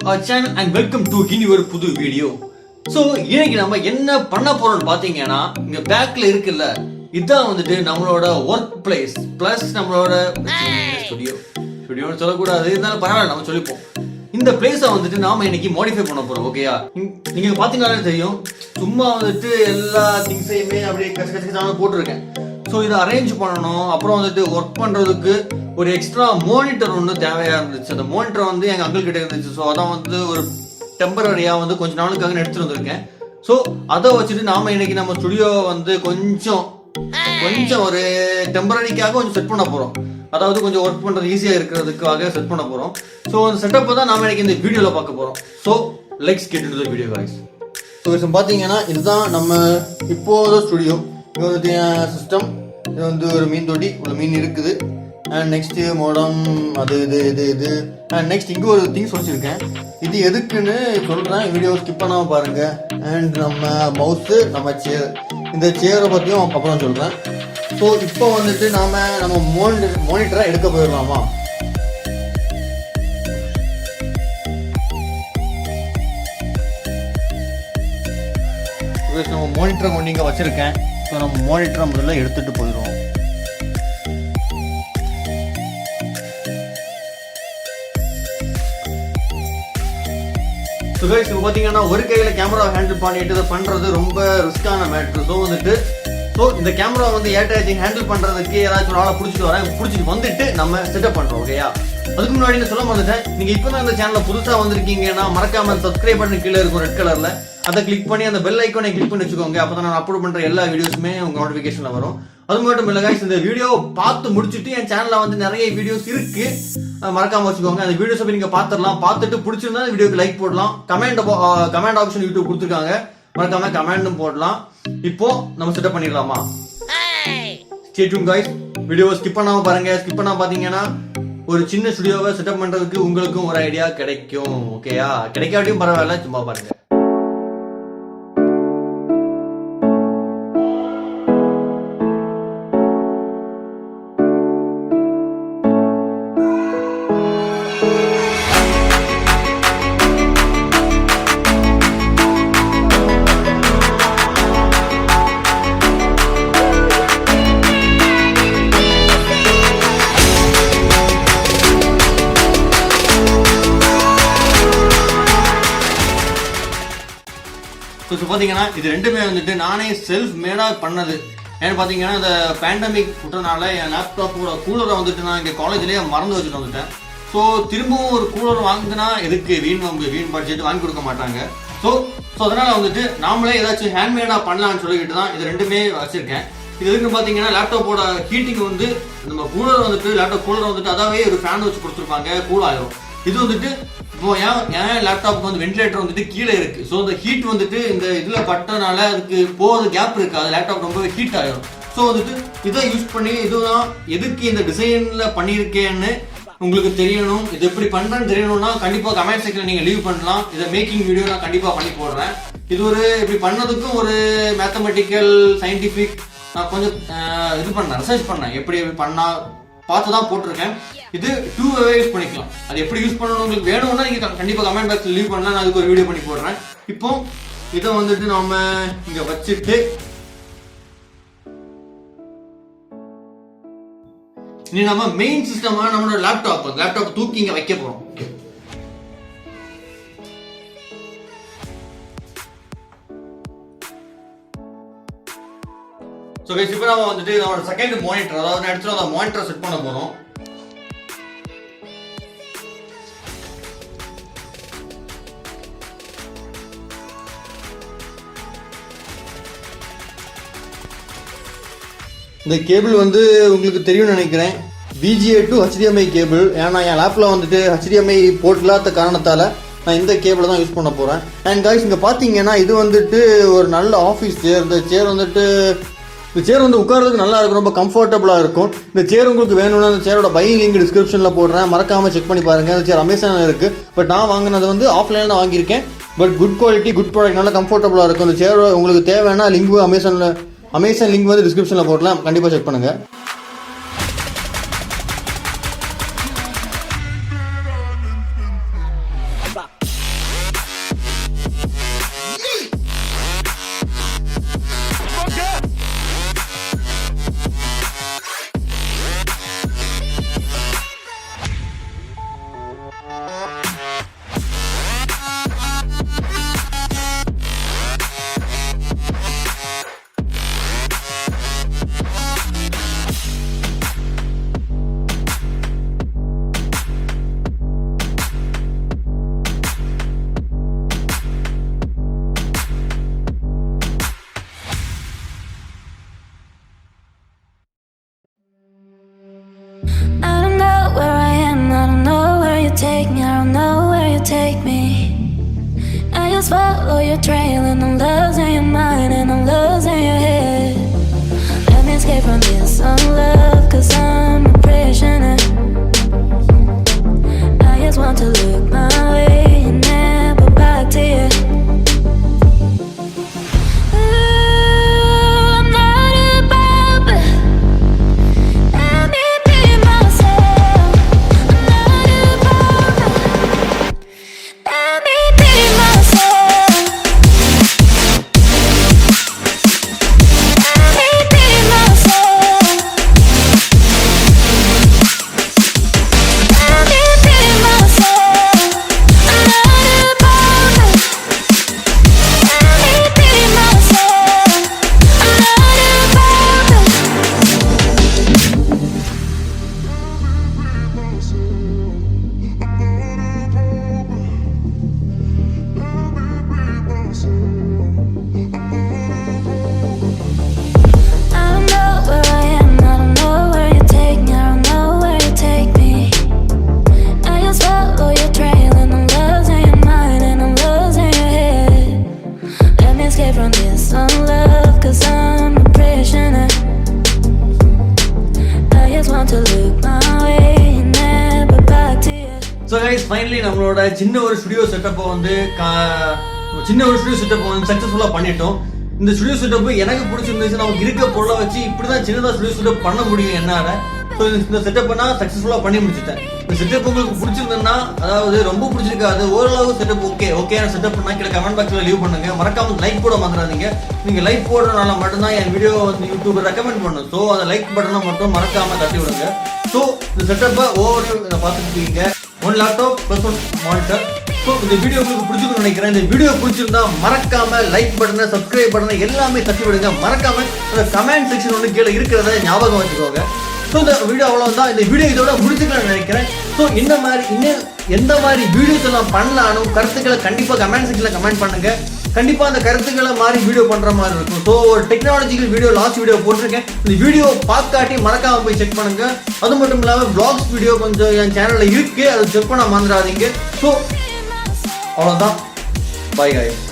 our channel and welcome to இன்னொரு புது video. So இன்னைக்கு நம்ம என்ன பண்ண போறோம்னு பாத்தீங்கன்னா, இங்க பேக்ல இருக்குல்ல, இதான் வந்துட்டு நம்மளோட ஒர்க் பிளேஸ் பிளஸ் நம்மளோட ஸ்டுடியோன்னு சொல்லக்கூடாது, இருந்தாலும் பரவாயில்ல நம்ம சொல்லிப்போம். இந்த பிளேஸை வந்துட்டு நாம இன்னைக்கு மாடிஃபை பண்ண போறோம். ஓகேயா, நீங்க பாத்தீங்கன்னாலே தெரியும், சும்மா வந்துட்டு எல்லா திங்ஸையுமே அப்படியே கசகசகசான போட்டுருக்கேன். ஸோ இதை அரேஞ்ச் பண்ணணும். அப்புறம் வந்துட்டு ஒர்க் பண்ணுறதுக்கு ஒரு எக்ஸ்ட்ரா மானிட்டர் ஒன்று தேவையாக இருந்துச்சு. அந்த மானிட்டர் வந்து எங்கள் அங்கிள் கிட்ட இருந்துச்சு. ஸோ அதான் வந்து ஒரு டெம்பரரியாக வந்து கொஞ்ச நாளுக்காக எடுத்துட்டு வந்திருக்கேன். ஸோ அதை வச்சுட்டு நாம இன்னைக்கு நம்ம ஸ்டுடியோ வந்து கொஞ்சம் ஒரு டெம்பரரிக்காக கொஞ்சம் செட் பண்ண போகிறோம். அதாவது கொஞ்சம் ஒர்க் பண்ணுறது ஈஸியாக இருக்கிறதுக்காக செட் பண்ண போகிறோம். ஸோ அந்த செட்டப்பை தான் நாம இன்னைக்கு இந்த வீடியோவில் பார்க்க போகிறோம். So let's get into the video guys. So பார்த்தீங்கன்னா இதுதான் நம்ம இப்போது ஸ்டுடியோ. இது வந்து சிஸ்டம், இது வந்து ஒரு மீன் தொட்டி, ஒரு மீன் இருக்குது. அண்ட் நெக்ஸ்ட் மோடம், அது இது அண்ட் நெக்ஸ்ட் இங்கே ஒரு திங்ஸ் வச்சுருக்கேன். இது எதுக்குன்னு சொல்கிறேன், வீடியோ ஸ்கிப் பண்ணாமல் பாருங்கள். அண்ட் நம்ம மவுஸு, நம்ம சேர், இந்த சேரை பற்றியும் அப்புறம் சொல்கிறேன். ஸோ இப்போ வந்துட்டு நம்ம மானிட்டரை எடுக்க போயிடலாமா? நம்ம மானிட்டரை கொண்டு இங்கே வச்சுருக்கேன். ஸோ நம்ம மானிட்டரை முதல்ல எடுத்துகிட்டு போயிடுவோம். ஸோ கைஸ், இப்போ பார்த்தீங்கன்னா ஒரு கையில் கேமரா ஹேண்டில் பண்ணிட்டு இதை பண்ணுறது ரொம்ப ரிஸ்கான மேட்ரு. ஸோ இந்த கேமரா வந்து ஏட்டாச்சும் ஹேண்டில் பண்ணுறதுக்கு ஏதாச்சும் ஒரு ஆளை பிடிச்சிட்டு வந்துட்டு நம்ம செட்டப் பண்ணுறோம். ஓகேயா, அதுக்கு முன்னாடி நான் சொல்ல மறந்துட்டேன், நீங்கள் இப்போ தான் இந்த சேனலில் புதுசாக வந்திருக்கீங்கன்னா மறக்காமல் சப்ஸ்கிரைப் பண்ணி கீழே இருக்கும் ரெட் கலரில் அதை கிளிக் பண்ணி அந்த பெல் ஐக்கானை கிளிக் பண்ணி வச்சுக்கோங்க. அப்போ தான் நான் அப்லோட் பண்ணுற எல்லா வீடியோஸுமே உங்கள் நோட்டிஃபிகேஷனில் வரும். அது மட்டும் இல்லை கைஸ், இந்த வீடியோ பார்த்து முடிச்சுட்டு என் சேனலில் வந்து நிறைய வீடியோஸ் இருக்கு, மறக்காம வச்சுக்கோங்க. அந்த வீடியோஸை போய் நீங்கள் பார்த்துடலாம். பார்த்துட்டு பிடிச்சிருந்தா இந்த வீடியோக்கு லைக் போடலாம். கமெண்ட் ஆப்ஷன் யூடியூப் கொடுத்துருக்காங்க, மறக்காம கமெண்டும் போடலாம். இப்போ நம்ம செட்டப் பண்ணிடலாமா? Stay tune guys, video skip பண்ணாம பாருங்க. ஸ்கிப் பண்ணாம பாத்தீங்கன்னா ஒரு சின்ன ஸ்டுடியோவை செட்டப் பண்றதுக்கு உங்களுக்கும் ஒரு ஐடியா கிடைக்கும். ஓகேயா, கிடைக்காட்டியும் பரவாயில்ல, சும்மா பாருங்க. ஸோ பார்த்தீங்கன்னா இது ரெண்டுமே வந்துட்டு நானே செல்ஃப் மேடாக பண்ணது. ஏன்னு பார்த்தீங்கன்னா இந்த பேண்டமிக் விட்டனால என் லேப்டாப்போட கூலரை வந்துட்டு நான் இங்கே காலேஜ்லேயே மறந்து வச்சுட்டு வந்துட்டேன். ஸோ திரும்பவும் ஒரு கூலர் வாங்கினா எதுக்கு வீண் பட்ஜெட் வாங்கி கொடுக்க மாட்டாங்க. ஸோ அதனால் வந்துட்டு நாமளே ஏதாச்சும் ஹேண்ட்மேடாக பண்ணலான்னு சொல்லிக்கிட்டு தான் இது ரெண்டுமே வச்சுருக்கேன். இது எதுக்குன்னு பார்த்தீங்கன்னா லேப்டாப்போட ஹீட்டிங் வந்து நம்ம கூலர் வந்துட்டு லேப்டாப் கூலர் வந்துட்டு அதாவே ஒரு ஃபேன் வச்சு கொடுத்துருப்பாங்க, கூல் ஆயிரும். இது வந்துட்டு இப்போ ஏன் லேப்டாப் வந்து வென்டிலேட்டர் வந்துட்டு கீழே இருக்கு. ஸோ இந்த ஹீட் வந்துட்டு இந்த இதில் பட்டனால அதுக்கு போகிறது கேப் இருக்கு, அது லேப்டாப் ரொம்பவே ஹீட் ஆயிரும். ஸோ வந்துட்டு இதை யூஸ் பண்ணி இதுதான் எதுக்கு இந்த டிசைனில் பண்ணியிருக்கேன்னு உங்களுக்கு தெரியணும். இது எப்படி பண்ணுறேன்னு தெரியணும்னா கண்டிப்பாக கமெண்ட் செக்ஷனில் நீங்கள் லீவ் பண்ணலாம். இதை மேக்கிங் வீடியோ நான் கண்டிப்பாக பண்ணி போடுறேன். இது ஒரு இப்படி பண்ணதுக்கும் ஒரு மேத்தமெட்டிக்கல் சயின்டிஃபிக் நான் கொஞ்சம் ரிசர்ச் பண்ணேன், எப்படி பண்ணால் பார்த்து தான் போட்டிருக்கேன். இது 2 வே யூஸ் பண்ணிக்கலாம். அது எப்படி யூஸ் பண்ணணும் உங்களுக்கு வேணும்னா நீங்க கண்டிப்பா கமெண்ட் பாக்ஸ்ல லீவ் பண்ணலாம், நான் அதுக்கு ஒரு வீடியோ பண்ணி போடுறேன். இப்போ இதை வந்துட்டு நாம இங்க வச்சுட்டு இனி நம்ம மெயின் சிஸ்டமா நம்மளோட லேப்டாப் தூக்கி இங்க வைக்க போறோம். ஸோ கைஸ், இப்போ நம்ம வந்துட்டு நம்மளோட செகண்ட் மானிட்டர், அதாவது எடுத்துட்டு அந்த மானிட்டரை செட் பண்ண போறோம். இந்த கேபிள் வந்து உங்களுக்கு தெரியும்னு நினைக்கிறேன், VGA to HDMI கேபிள். ஏன்னா என் லேப்பில் வந்துட்டு HDMI போர்ட் இல்லாத காரணத்தால் நான் இந்த கேபிளை தான் யூஸ் பண்ண போகிறேன். அண்ட் காய்ஸ், இங்கே பார்த்தீங்கன்னா இது வந்துட்டு ஒரு நல்ல ஆஃபீஸ் சேர். இந்த சேர் வந்து உட்கார்றதுக்கு நல்லா இருக்கும், ரொம்ப கம்ஃபர்டபுளாக இருக்கும். இந்த சேர் உங்களுக்கு வேணும்னா இந்த சேரோட பையிங் லிங்க் டிஸ்கிரிப்ஷனில் போடுறேன், மறக்காமல் செக் பண்ணி பாருங்கள். இந்த சேர் அமேசானில் இருக்குது. பட் நான் வாங்கினது வந்து ஆஃப்லைனில் தான் வாங்கியிருக்கேன். But good quality, good product, நல்லா கம்ஃபர்டபுளாக இருக்கும். இந்த சேர் உங்களுக்கு தேவைன்னா லிங்க் அமேசான் லிங்க் வந்து டிஸ்கிரிப்ஷனில் போடலாம், கண்டிப்பாக செக் பண்ணுங்கள். just follow your trail and I'm losing your mind and I'm losing your head. Let me escape from this unlove, cause I'm a prisoner. I just want to look my way and never back to you. So guys, finally நம்மளோட சின்ன ஒரு studio setup வந்து சக்சஸ்ஃபுல்லா பண்ணிட்டோம். இந்த studio setup எனக்கு பிடிச்சிருந்துச்சு. நமக்கு இருக்க பொருளை வச்சு இப்படிதான் சின்னதா ஸ்டுடியோ செட்டப் பண்ண முடியும் என்னால. ஸோ இந்த செட்டப் நான் சக்சஸ்ஃபுல்லா பண்ணி முடிச்சிட்டேன். இந்த செட்டப் உங்களுக்கு பிடிச்சிருந்தா, அதாவது ரொம்ப பிடிச்சிருக்காது, ஓரளவு செட்டப் ஓகேயான செட்டப் பண்ணா கீழே கமெண்ட் பாக்ஸ்ல லீவ் பண்ணுங்க. மறக்காம லைக் போட மறந்துடாதீங்க. நீங்க லைக் போடுறதுனால மட்டும்தான் என் வீடியோ வந்து யூடியூப் ரெக்கமெண்ட் பண்ணும். ஸோ அந்த லைக் பட்டனை மட்டும் மறக்காம தட்டி விடுங்க. ஸோ இந்த செட்டப்பை ஓவர் பார்த்துருக்கீங்க. One laptop plus one monitor. So இந்த வீடியோ உங்களுக்கு பிடிச்சிருக்குன்னு நினைக்கிறேன். இந்த வீடியோ பிடிச்சிருந்தா மறக்காம லைக் பட்டனை, சப்ஸ்கிரைப் பட்டனை எல்லாமே தட்டி விடுங்க. மறக்காம அந்த கமெண்ட் செக்ஷன் ஒன்று கீழே இருக்கிறத ஞாபகம் வச்சுக்கோங்க. ஸோ இந்த வீடியோ அவ்வளோதான். இந்த வீடியோ இதோட முடிச்சுக்கலாம்னு நினைக்கிறேன். ஸோ இன்னும் எந்த மாதிரி வீடியோஸ் எல்லாம் பண்ணலானும் கருத்துக்களை கண்டிப்பாக கமெண்ட் செக்ஷனில் கமெண்ட் பண்ணுங்க. கண்டிப்பாக அந்த கருத்துக்களை மாதிரி வீடியோ பண்ணுற மாதிரி இருக்கும். ஸோ ஒரு டெக்னாலஜிக்கல் வீடியோ லாஸ்ட் வீடியோ போட்டிருக்கேன். இந்த வீடியோ பார்க்காட்டி மறக்காம போய் செக் பண்ணுங்க. அது மட்டும் இல்லாமல் வ்ளாக்ஸ் வீடியோ கொஞ்சம் என் சேனலில் இருக்கு, அதை செக் பண்ண மறந்துடாதீங்க. ஸோ அவ்வளோதான். Bye guys.